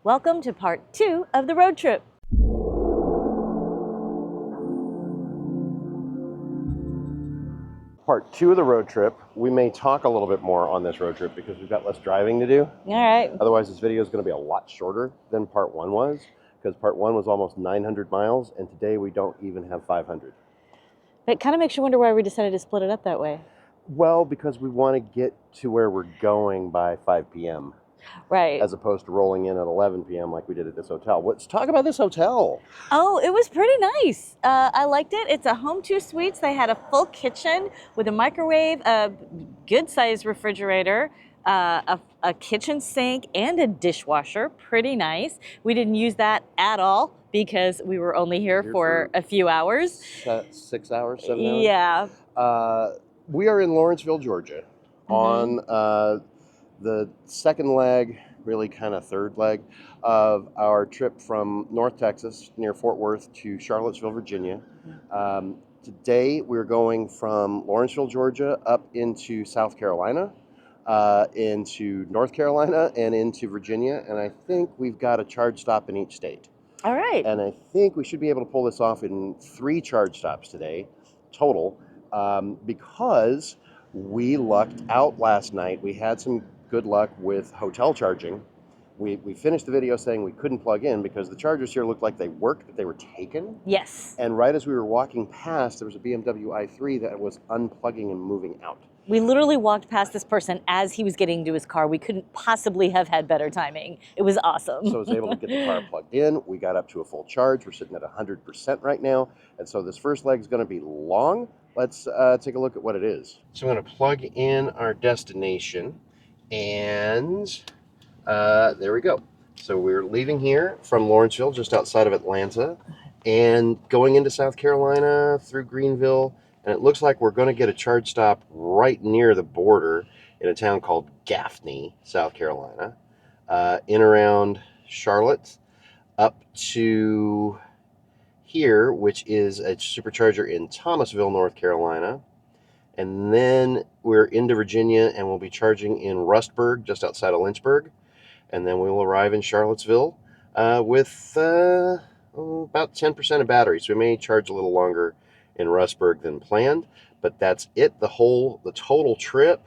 Welcome to part 2 of the road trip. Part 2 of the road trip. We may talk a little bit more on this road trip because we've got less driving to do. All right. Otherwise, this video is going to be a lot shorter than part 1 was, because part 1 was almost 900 miles, and today we don't even have 500. It kind of makes you wonder why we decided to split it up that way. Well, because we want to get to where we're going by 5 p.m. Right. As opposed to rolling in at 11 p.m. like we did at this hotel. Let's talk about this hotel. Oh, it was pretty nice. I liked it. It's a home 2 suites. They had a full kitchen with a microwave, a good-sized refrigerator, a kitchen sink, and a dishwasher. Pretty nice. We didn't use that at all because we were only here for a few hours. 6 hours, 7 hours? Yeah. We are in Lawrenceville, Georgia, on the second leg, really kind of third leg, of our trip from North Texas near Fort Worth to Charlottesville, Virginia. Today we're going from Lawrenceville, Georgia up into South Carolina, into North Carolina, and into Virginia. And I think we've got a charge stop in each state. All right. And I think we should be able to pull this off in 3 charge stops today, total, because we lucked out last night. We had some good luck with hotel charging. We finished the video saying we couldn't plug in because the chargers here looked like they worked, but they were taken. Yes. And right as we were walking past, there was a BMW i3 that was unplugging and moving out. We literally walked past this person as he was getting into his car. We couldn't possibly have had better timing. It was awesome. So I was able to get the car plugged in. We got up to a full charge. We're sitting at 100% right now. And so this first leg is going to be long. Let's take a look at what it is. So I'm going to plug in our destination. And there we go. So we're leaving here from Lawrenceville, just outside of Atlanta, and going into South Carolina through Greenville. And it looks like we're going to get a charge stop right near the border in a town called Gaffney, South Carolina, in around Charlotte, up to here, which is a supercharger in Thomasville, North Carolina. And then we're into Virginia, and we'll be charging in Rustburg, just outside of Lynchburg. And then we'll arrive in Charlottesville with about 10% of battery. So we may charge a little longer in Rustburg than planned, but that's it. The total trip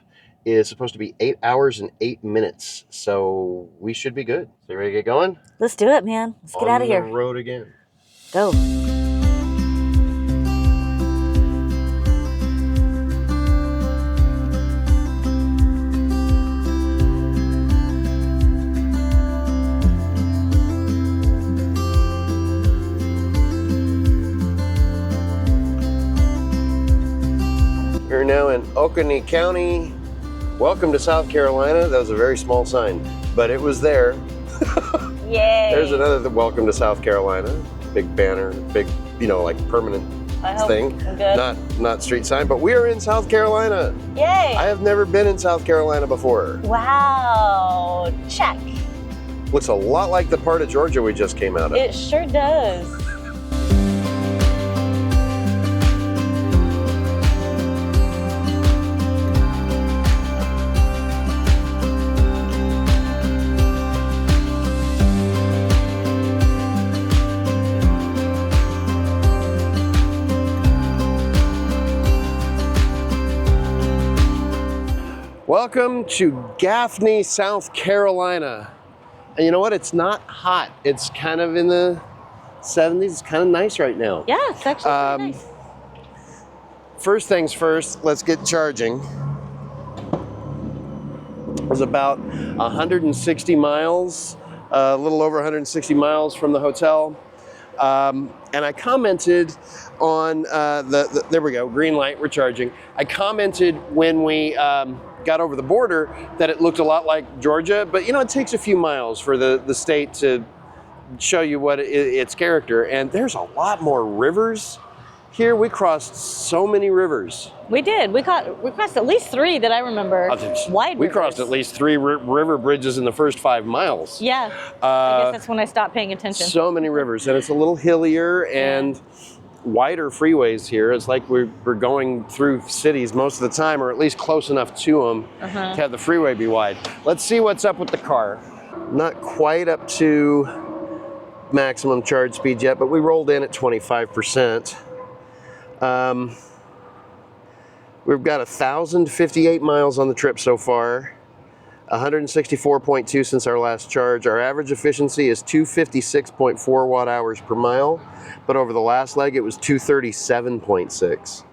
is supposed to be 8 hours and 8 minutes. So we should be good. So you ready to get going? Let's do it, man. Let's get out of here. On the road again. Go. We're now in Oconee County. Welcome to South Carolina. That was a very small sign, but it was there. Yay. There's another welcome to South Carolina. Big banner, big, like permanent thing. Good. Not street sign, but we are in South Carolina. Yay. I have never been in South Carolina before. Wow. Check. Looks a lot like the part of Georgia we just came out of. It sure does. Welcome to Gaffney, South Carolina. And you know what? It's not hot. It's kind of in the 70s. It's kind of nice right now. Yeah, it's actually pretty nice. First things first, let's get charging. It was about 160 miles, a little over 160 miles from the hotel. And I commented on there we go, green light, we're charging. I commented when we got over the border that it looked a lot like Georgia, but it takes a few miles for the state to show you what its character. And there's a lot more rivers here. We crossed so many rivers. We did. We crossed at least 3 that I remember. Wide We rivers. crossed at least 3 river bridges in the first 5 miles. Yeah. I guess that's when I stopped paying attention. So many rivers, and it's a little hillier and wider freeways here. It's like we're going through cities most of the time, or at least close enough to them to have the freeway be wide. Let's see what's up with the car. Not quite up to maximum charge speed yet, but we rolled in at 25%. We've got 1,058 miles on the trip so far, 164.2 since our last charge. Our average efficiency is 256.4 watt hours per mile, but over the last leg it was 237.6.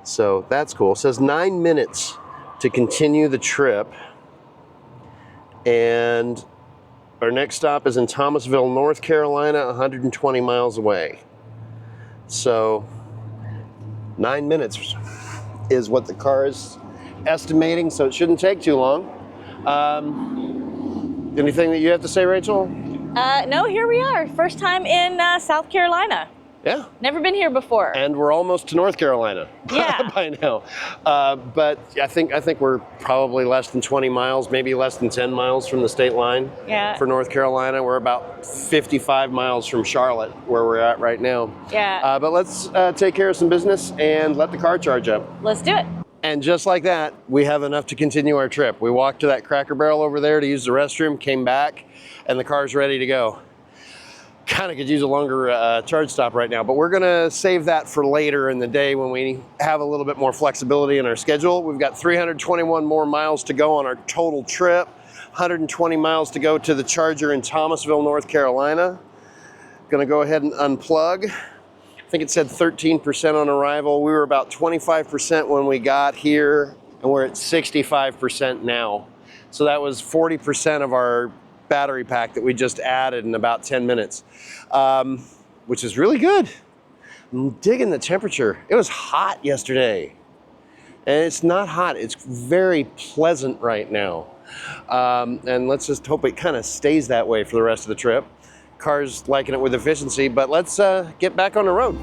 So that's cool. It says 9 minutes to continue the trip, and our next stop is in Thomasville, North Carolina, 120 miles away. So 9 minutes is what the car is estimating, so it shouldn't take too long. Anything that you have to say, Rachel? No, here we are. First time in South Carolina. Yeah. Never been here before. And we're almost to North Carolina Yeah. by now. But I think we're probably less than 20 miles, maybe less than 10 miles from the state line. Yeah. For North Carolina. We're about 55 miles from Charlotte, where we're at right now. Yeah. But let's take care of some business and let the car charge up. Let's do it. And just like that, we have enough to continue our trip. We walked to that Cracker Barrel over there to use the restroom, came back, and the car's ready to go. Kind of could use a longer charge stop right now, but we're gonna save that for later in the day when we have a little bit more flexibility in our schedule. We've got 321 more miles to go on our total trip, 120 miles to go to the charger in Thomasville, North Carolina. Gonna go ahead and unplug. I think it said 13% on arrival. We were about 25% when we got here, and we're at 65% now. So that was 40% of our battery pack that we just added in about 10 minutes, which is really good. I'm digging the temperature. It was hot yesterday, and it's not hot. It's very pleasant right now. And let's just hope it kind of stays that way for the rest of the trip. Car's liking it with efficiency, but let's get back on the road.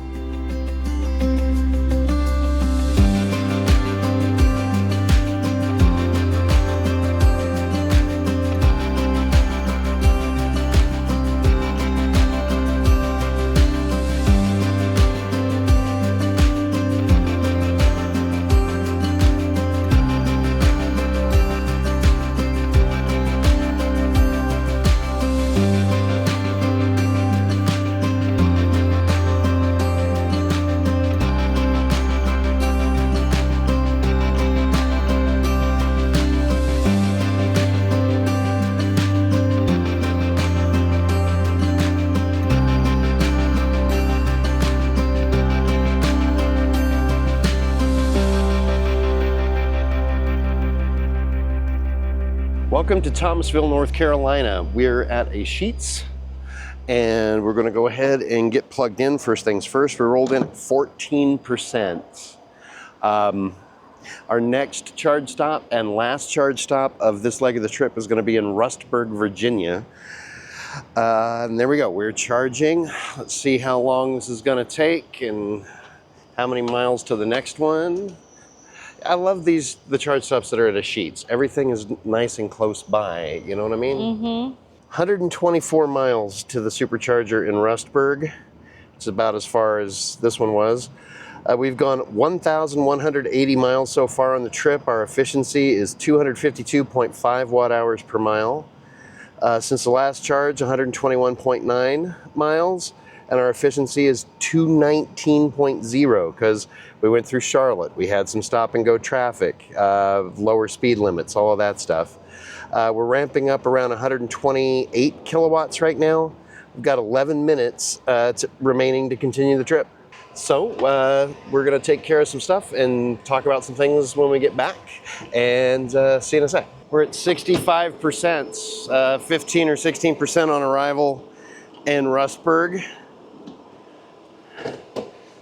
Welcome to Thomasville, North Carolina. We're at a Sheetz, and we're going to go ahead and get plugged in. First things first, we rolled in at 14%. Our next charge stop and last charge stop of this leg of the trip is going to be in Rustburg, Virginia. And there we go. We're charging. Let's see how long this is going to take and how many miles to the next one. I love the charge stops that are at a Sheetz. Everything is nice and close by, you know what I mean? Mm-hmm. 124 miles to the supercharger in Rustburg. It's about as far as this one was. We've gone 1,180 miles so far on the trip. Our efficiency is 252.5 watt hours per mile. Since the last charge, 121.9 miles. And our efficiency is 219.0 because we went through Charlotte. We had some stop and go traffic, lower speed limits, all of that stuff. We're ramping up around 128 kilowatts right now. We've got 11 minutes remaining to continue the trip. So we're gonna take care of some stuff and talk about some things when we get back, and see you in a sec. We're at 65%, 15 or 16% on arrival in Rustburg.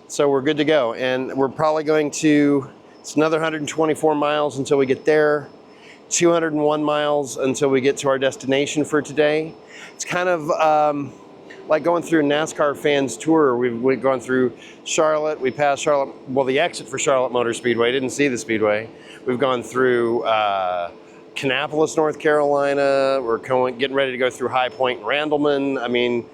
So we're good to go, and we're probably going to, it's another 124 miles until we get there, 201 miles until we get to our destination for today. It's kind of like going through a NASCAR fans tour. We've gone through Charlotte, we passed Charlotte, well, the exit for Charlotte Motor Speedway, didn't see the speedway. We've gone through Kannapolis, North Carolina. We're getting ready to go through High Point and Randleman. I mean,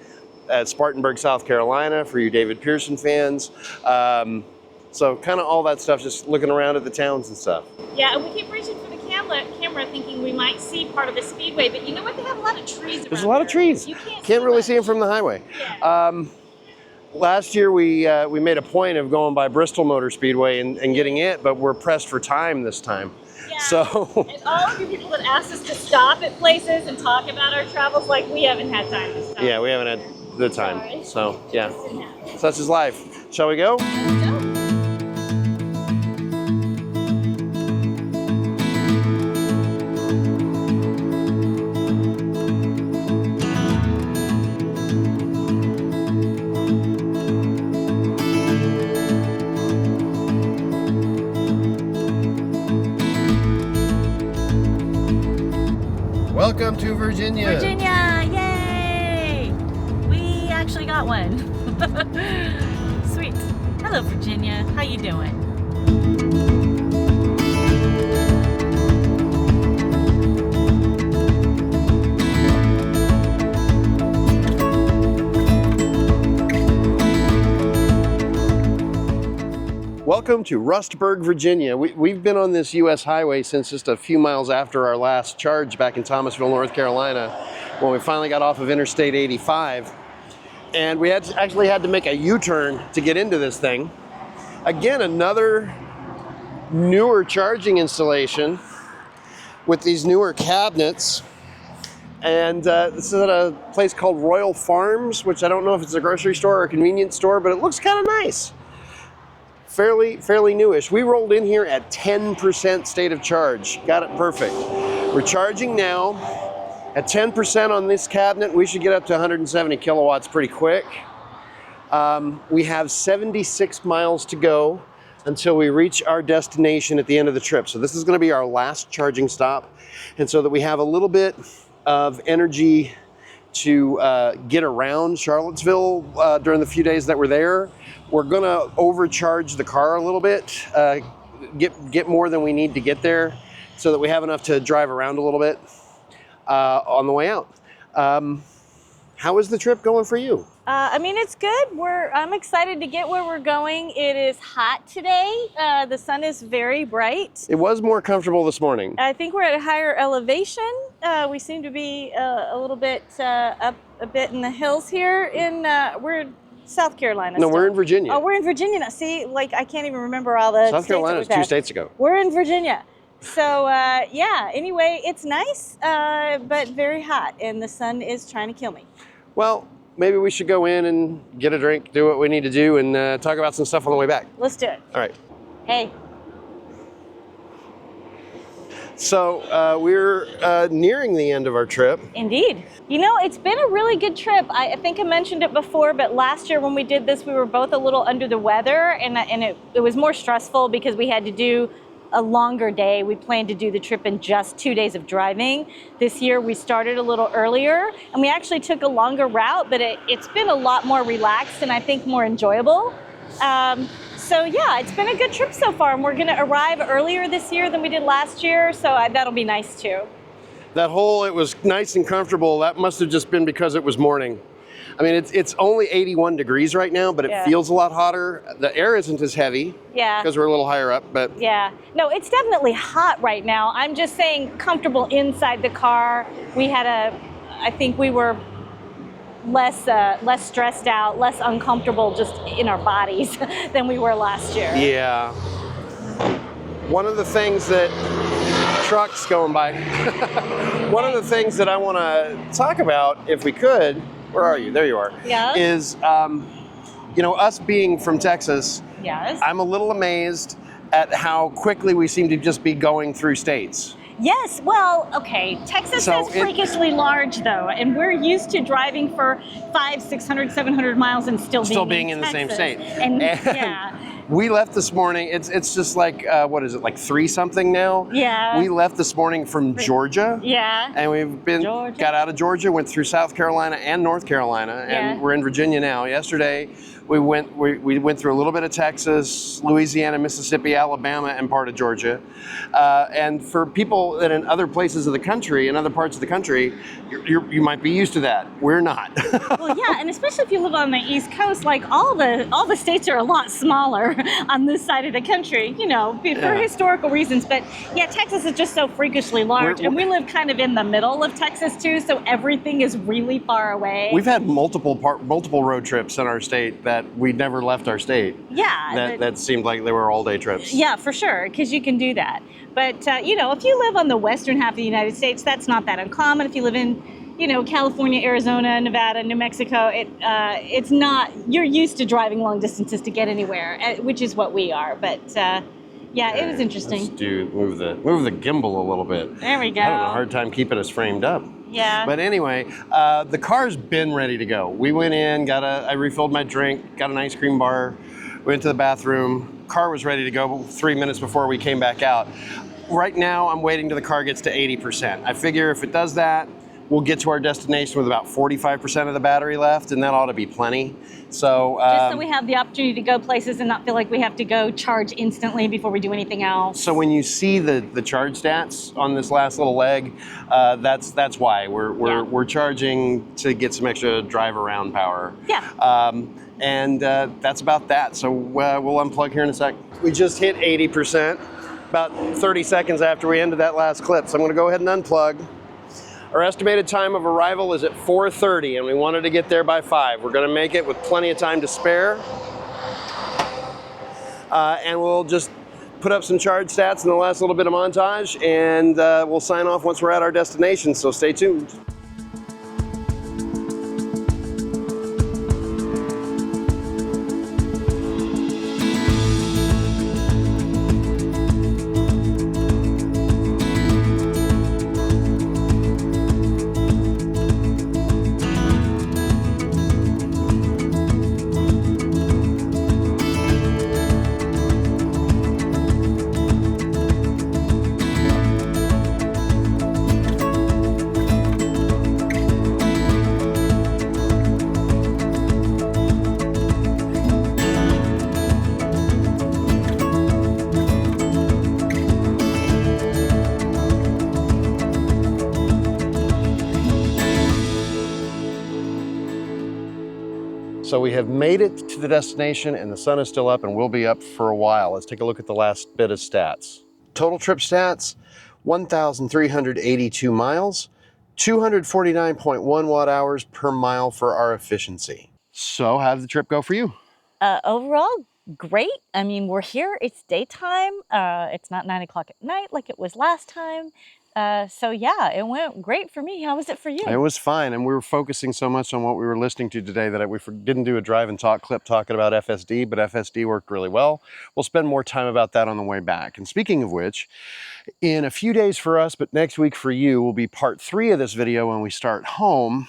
at Spartanburg, South Carolina, for you David Pearson fans. So kind of all that stuff, just looking around at the towns and stuff. Yeah, and we keep reaching for the camera. camera thinking we might see part of the speedway, but you know what? They have a lot of trees around. There's a lot of trees. You Can't really much. see them from the highway. Yeah. Last year we made a point of going by Bristol Motor Speedway and getting it, but we're pressed for time this time. Yeah. So. And all of you people that asked us to stop at places and talk about our travels, like we haven't had time this time. Yeah, we haven't had the time. Sorry. So yeah, such is life. Shall we go? Welcome to Virginia. Virginia, yay! We actually got one. Sweet. Hello, Virginia. How you doing? Welcome to Rustburg, Virginia. We've been on this U.S. highway since just a few miles after our last charge back in Thomasville, North Carolina, when we finally got off of Interstate 85. And we actually had to make a U-turn to get into this thing. Again, another newer charging installation with these newer cabinets. And this is at a place called Royal Farms, which I don't know if it's a grocery store or a convenience store, but it looks kind of nice. Fairly newish. We rolled in here at 10% state of charge. Got it perfect. We're charging now. At 10% on this cabinet, we should get up to 170 kilowatts pretty quick. We have 76 miles to go until we reach our destination at the end of the trip. So this is going to be our last charging stop. And so that we have a little bit of energy to get around Charlottesville during the few days that we're there. We're gonna overcharge the car a little bit, get more than we need to get there, so that we have enough to drive around a little bit on the way out. How is the trip going for you? I mean, it's good. I'm excited to get where we're going. It is hot today. The sun is very bright. It was more comfortable this morning. I think we're at a higher elevation. We seem to be a little bit up a bit in the hills here. We're in South Carolina. No, still. we're in Virginia. Oh, we're in Virginia now. See, like I can't even remember all the South Carolina is 2 states ago. We're in Virginia. So yeah, anyway, it's nice, but very hot, and the sun is trying to kill me. Well, maybe we should go in and get a drink, do what we need to do, and talk about some stuff on the way back. Let's do it. All right. Hey. So we're nearing the end of our trip. Indeed. You know, it's been a really good trip. I think I mentioned it before, but last year when we did this, we were both a little under the weather, and it was more stressful because we had to do a longer day. We planned to do the trip in just 2 days of driving. This year we started a little earlier, and we actually took a longer route, but it's been a lot more relaxed and I think more enjoyable. So yeah, it's been a good trip so far, and we're gonna arrive earlier this year than we did last year, so that'll be nice too. That whole, it was nice and comfortable, that must have just been because it was morning. I mean, it's only 81 degrees right now, but it feels a lot hotter. The air isn't as heavy because we're a little higher up, but. Yeah, no, it's definitely hot right now. I'm just saying comfortable inside the car. I think we were less stressed out, less uncomfortable just in our bodies than we were last year. Yeah. One of the things that, trucks going by, one of the things that I want to talk about, if we could, where are you? There you are. Yeah. Is, you know, us being from Texas, yes. I'm a little amazed at how quickly we seem to just be going through states. Yes, well, okay. Texas is freakishly large, though, and we're used to driving for 500, 600, 700 miles and still being in the same state. And yeah. We left this morning, it's just like, what is it, like 3-something now? Yeah. We left this morning from Georgia. Yeah. And we've got out of Georgia, went through South Carolina and North Carolina, and we're in Virginia now. Yesterday, We went through a little bit of Texas, Louisiana, Mississippi, Alabama, and part of Georgia. And for people that in other places of the country, in other parts of the country, you might be used to that. We're not. Well, yeah, and especially if you live on the East Coast, like all the states are a lot smaller on this side of the country, you know, for historical reasons. But yeah, Texas is just so freakishly large, and we live kind of in the middle of Texas too, so everything is really far away. We've had multiple road trips in our state that we never left our state. Yeah. That seemed like they were all-day trips. Yeah, for sure, because you can do that. But, you know, if you live on the western half of the United States, that's not that uncommon. If you live in, you know, California, Arizona, Nevada, New Mexico, it's not, you're used to driving long distances to get anywhere, which is what we are. But, yeah, it was interesting. Let's move the gimbal a little bit. There we go. I had a hard time keeping us framed up. Yeah. But anyway, the car's been ready to go. We went in, I refilled my drink, got an ice cream bar, went to the bathroom. Car was ready to go 3 minutes before we came back out. Right now, I'm waiting till the car gets to 80%. I figure if it does that, we'll get to our destination with about 45% of the battery left, and that ought to be plenty. So just so we have the opportunity to go places and not feel like we have to go charge instantly before we do anything else. So when you see the charge stats on this last little leg, that's why we're charging to get some extra drive around power. Yeah. And that's about that. So we'll unplug here in a sec. We just hit 80%, about 30 seconds after we ended that last clip. So I'm going to go ahead and unplug. Our estimated time of arrival is at 4:30, and we wanted to get there by 5. We're going to make it with plenty of time to spare. And we'll just put up some charge stats in the last little bit of montage, and we'll sign off once we're at our destination, so stay tuned. So we have made it to the destination, and the sun is still up and will be up for a while. Let's take a look at the last bit of stats. Total trip stats, 1,382 miles, 249.1 watt hours per mile for our efficiency. So how did the trip go for you? Overall, great. I mean, we're here, it's daytime. It's not 9 o'clock at night like it was last time. So yeah, it went great for me. How was it for you? It was fine, and we were focusing so much on what we were listening to today that we didn't do a drive and talk clip talking about FSD, but FSD worked really well. We'll spend more time about that on the way back. And speaking of which, in a few days for us, but next week for you, will be part 3 of this video when we start home.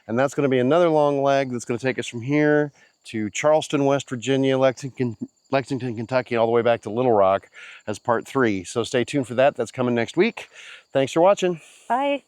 And that's going to be another long leg that's going to take us from here to Charleston, West Virginia, Lexington, Kentucky, all the way back to Little Rock as part 3. So stay tuned for that. That's coming next week. Thanks for watching. Bye.